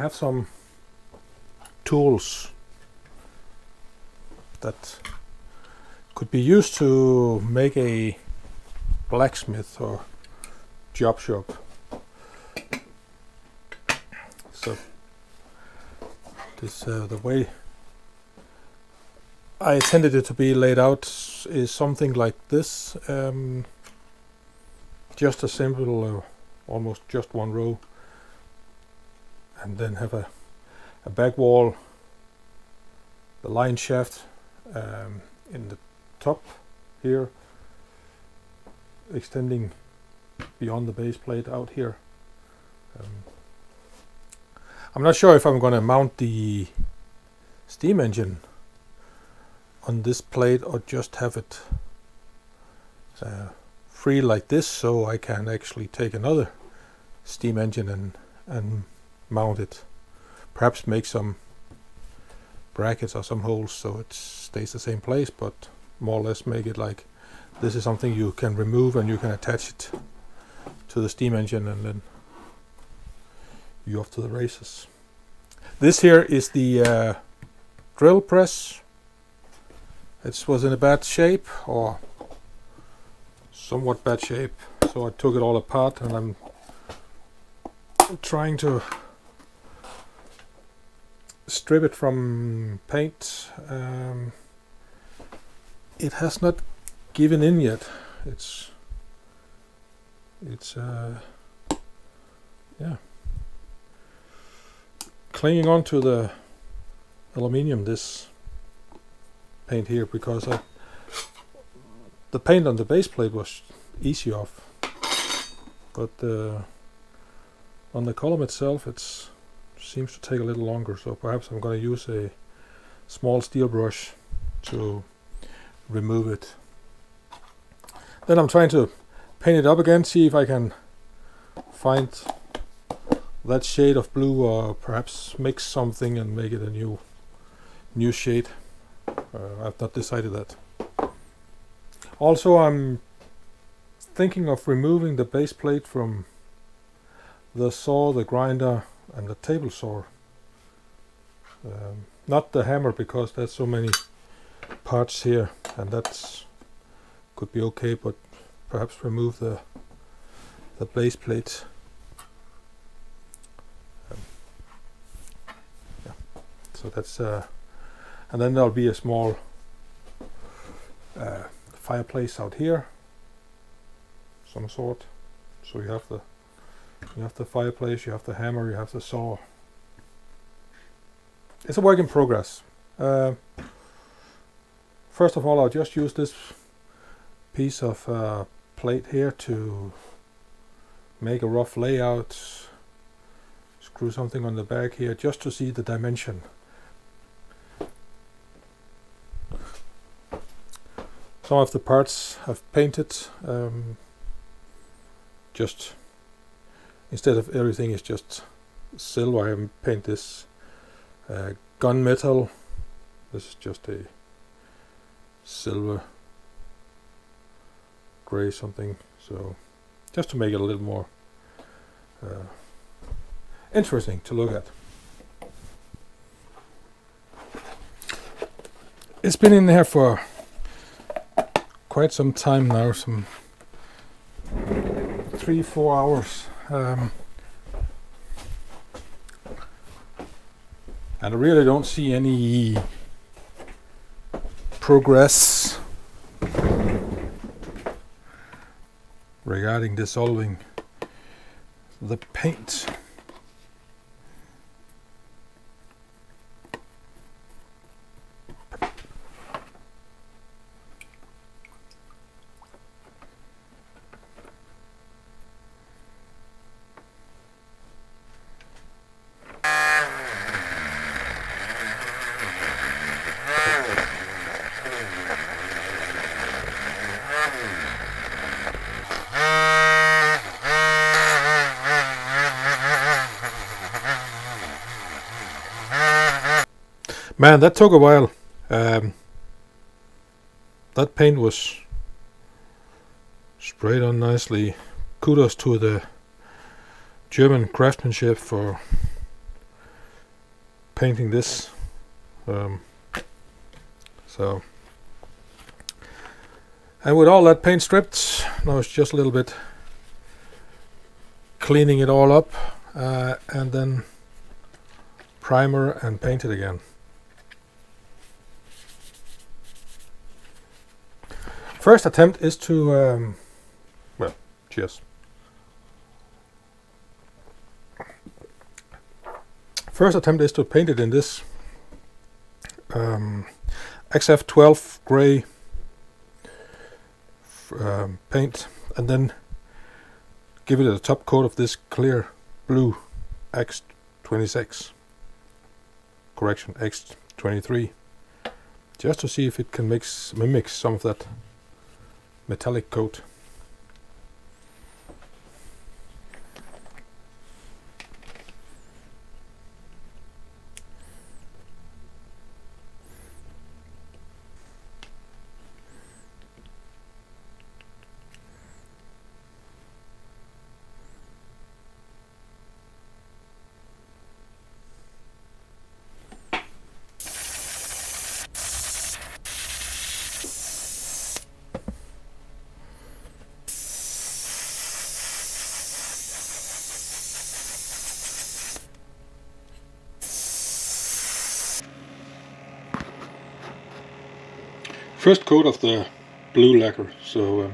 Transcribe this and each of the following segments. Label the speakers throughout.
Speaker 1: have some tools that could be used to make a blacksmith or job shop. So this the way I intended it to be laid out is something like this. Just a simple, almost just one row, and then have a back wall, the line shaft in the top here, extending beyond the base plate out here. I'm not sure if I'm going to mount the steam engine on this plate or just have it free like this, so I can actually take another steam engine and mount it. Perhaps make some brackets or some holes so it stays the same place, but more or less make it like this is something you can remove and you can attach it to the steam engine, and then you off to the races. This here is the drill press. It was in a bad shape, or somewhat bad shape, so I took it all apart and I'm trying to strip it from paint. It has not given in yet. It's yeah, clinging on to the aluminium, this paint here, because the paint on the base plate was easy off, but on the column itself it seems to take a little longer, so perhaps I'm going to use a small steel brush to remove it. Then I'm trying to paint it up again, see if I can find that shade of blue, or perhaps mix something and make it a new shade. I've not decided that. Also, I'm thinking of removing the base plate from the saw, the grinder, and the table saw. Not the hammer, because there's so many parts here, and that could be okay, but perhaps remove the base plate. Yeah. So that's and then there'll be a small fireplace out here, some sort. So you have the fireplace, you have the hammer, you have the saw. It's a work in progress. First of all, I'll just use this piece of plate here to make a rough layout. Screw something on the back here just to see the dimension. Some of the parts I've painted, just instead of everything is just silver, I haven't painted this gunmetal. This is just a silver gray something, so just to make it a little more interesting to look at. It's been in there for quite some time now, some 3-4 hours, and I really don't see any progress regarding dissolving the paint. Man, that took a while. That paint was sprayed on nicely. Kudos to the German craftsmanship for painting this. And with all that paint stripped, now it's just a little bit cleaning it all up, and then primer and paint it again. First attempt is to, well, cheers. First attempt is to paint it in this XF12 gray paint, and then give it a top coat of this clear blue X26, correction, X23, just to see if it can mimic some of that metallic coat. First coat of the blue lacquer, so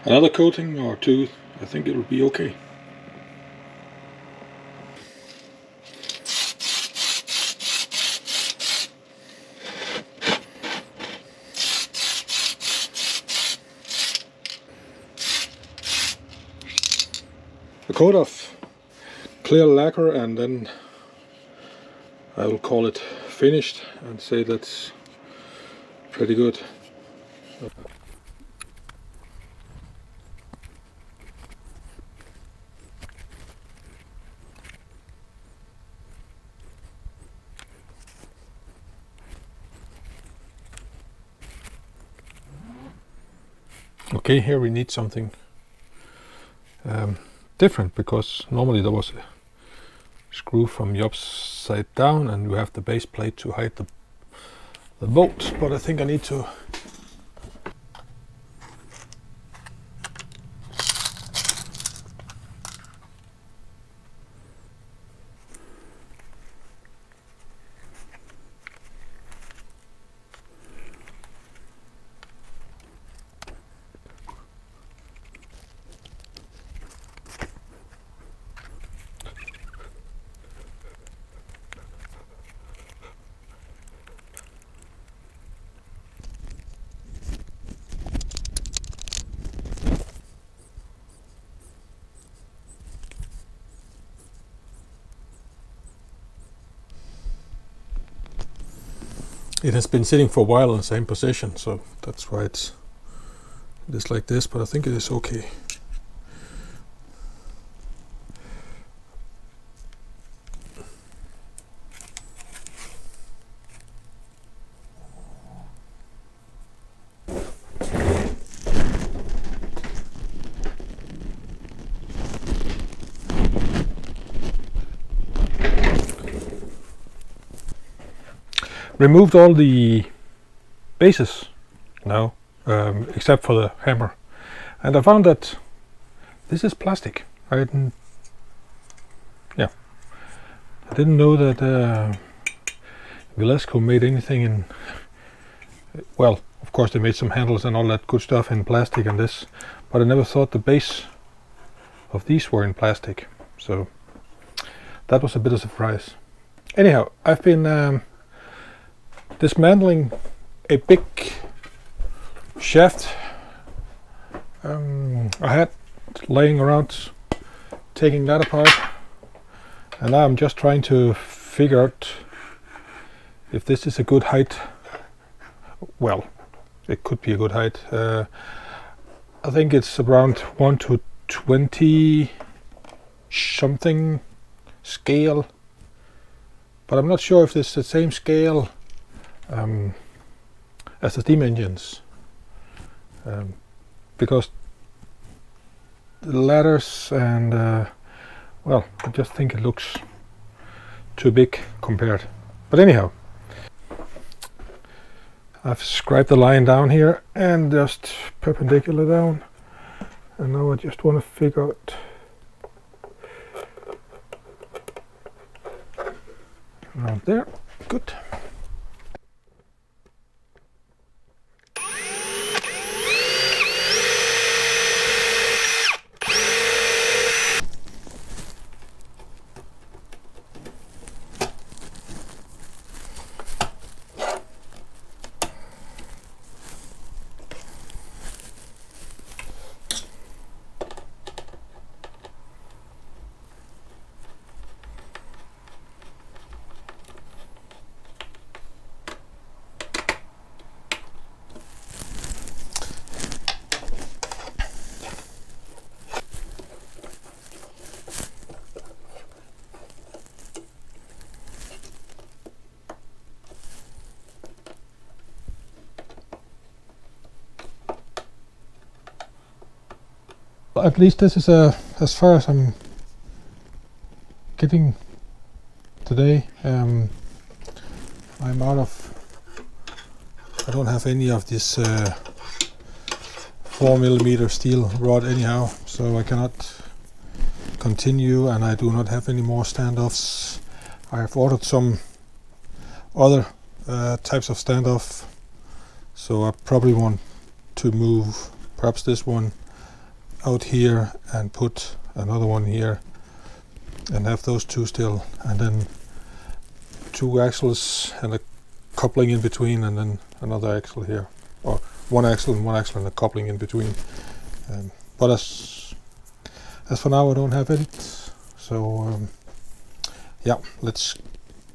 Speaker 1: another coating or two, I think it will be okay. A coat of clear lacquer, and then I will call it finished and say that's pretty good. Okay, here we need something different, because normally there was a screw from the upside down and you have the base plate to hide the bolt, but I think I need to It has been sitting for a while in the same position, so that's why it is like this, but I think it is okay. Removed all the bases now, except for the hammer, and I found that this is plastic. I didn't know that Velasco made anything in, well, of course they made some handles and all that good stuff in plastic and this, but I never thought the base of these were in plastic, so that was a bit of a surprise. Anyhow, I've been dismantling a big shaft I had laying around, taking that apart, and now I'm just trying to figure out if this is a good height. Well, it could be a good height. I think it's around 1 to 20 something scale, but I'm not sure if it's the same scale as the steam engines, because the ladders and well, I just think it looks too big compared. But anyhow, I've scribed the line down here and just perpendicular down, and now I just want to figure out around there. Good. At least this is as far as I'm getting today. I'm out of. I don't have any of this 4mm steel rod anyhow, so I cannot continue, and I do not have any more standoffs. I have ordered some other types of standoff, so I probably want to move perhaps this one out here and put another one here and have those two still, and then two axles and a coupling in between, and then another axle here, or one axle and a coupling in between. But as for now I don't have it, so yeah, let's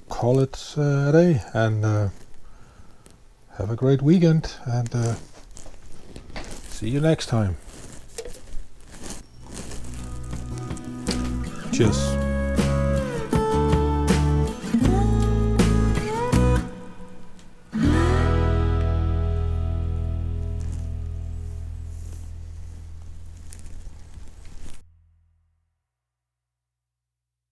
Speaker 1: call it a day, and have a great weekend, and see you next time. Cheers.